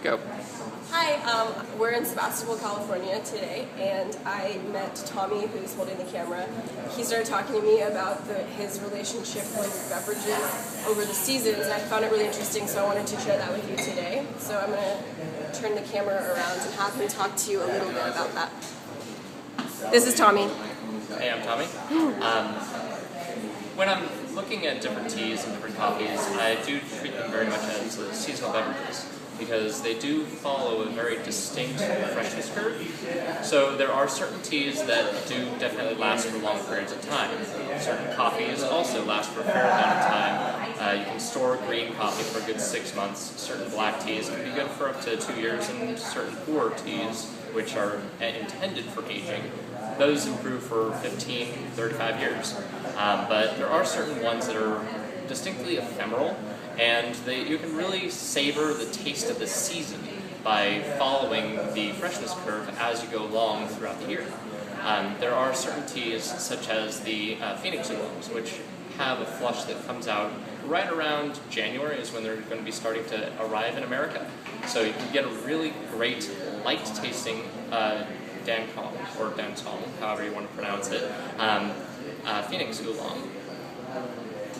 Go. Hi, we're in Sebastopol, California today, and I met Tommy, who's holding the camera. He started talking to me about his relationship with beverages over the seasons, and I found it really interesting, so I wanted to share that with you today. So I'm going to turn the camera around and have him talk to you a little bit about that. This is Tommy. Hey, I'm Tommy. When I'm looking at different teas and different coffees, I do treat them very much as seasonal beverages, because they do follow a very distinct freshness curve. So there are certain teas that do definitely last for long periods of time. Certain coffees also last for a fair amount of time. You can store green coffee for a good 6 months. Certain black teas can be good for up to 2 years, and certain pu'er teas, which are intended for aging, those improve for 15, 35 years. But there are certain ones that are distinctly ephemeral, and you can really savor the taste of the season by following the freshness curve as you go along throughout the year. There are certain teas, such as the Phoenix oolongs, which have a flush that comes out right around January is when they're going to be starting to arrive in America. So you can get a really great, light-tasting dancong, or dancong, however you want to pronounce it, Phoenix oolong.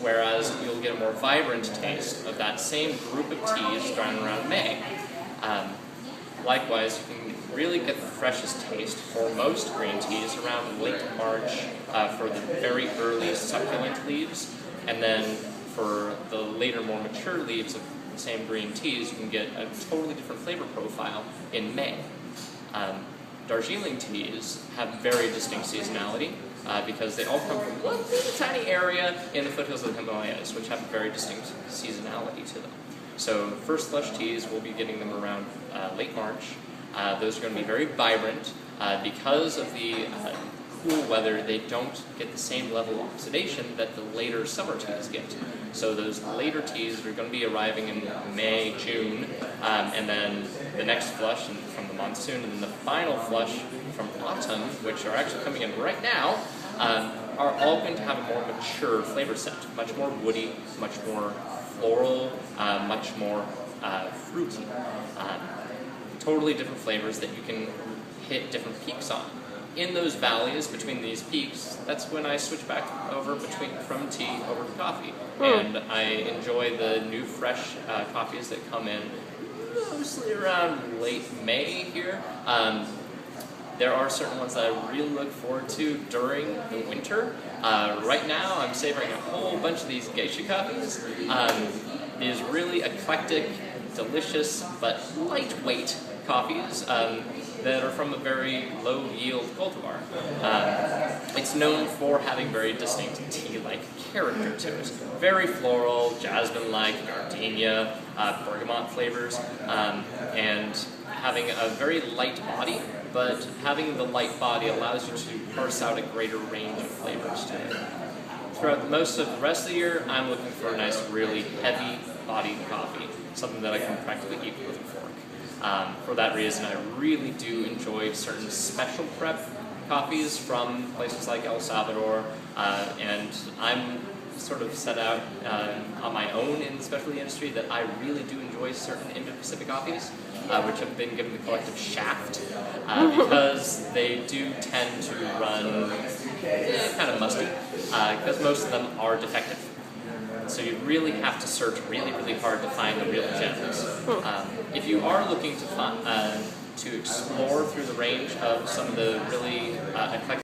Whereas you'll get a more vibrant taste of that same group of teas starting around May. Likewise, you can really get the freshest taste for most green teas around late March for the very early succulent leaves, and then for the later, more mature leaves of the same green teas, you can get a totally different flavor profile in May. Darjeeling teas have very distinct seasonality, because they all come from one little tiny area in the foothills of the Himalayas, which have a very distinct seasonality to them. So first flush teas, we'll be getting them around late March. Those are going to be very vibrant. Because of the cool weather, they don't get the same level of oxidation that the later summer teas get. So those later teas are going to be arriving in May, June, and then the next flush from the monsoon, and then the final flush from autumn, which are actually coming in right now, are all going to have a more mature flavor set, much more woody, much more floral, much more fruity. Totally different flavors that you can hit different peaks on. In those valleys between these peaks, that's when I switch back over from tea over to coffee. And I enjoy the new fresh coffees that come in mostly around late May here. There are certain ones that I really look forward to during the winter. Right now, I'm savoring a whole bunch of these geisha coffees. These really eclectic, delicious, but lightweight coffees that are from a very low-yield cultivar. It's known for having very distinct tea-like character to it. Very floral, jasmine-like, gardenia, bergamot flavors, and having a very light body, but having the light body allows you to parse out a greater range of flavors to it. Throughout most of the rest of the year, I'm looking for a nice, really heavy-bodied coffee, something that I can practically eat with a fork. For that reason, I really do enjoy certain special prep coffees from places like El Salvador, and I'm sort of set out on my own in the specialty industry that I really do enjoy certain Indo-Pacific coffees, which have been given the collective shaft, because they do tend to run kind of musty, because most of them are defective. So you really have to search really, really hard to find the real gems. If you are looking to explore through the range of some of the really eclectic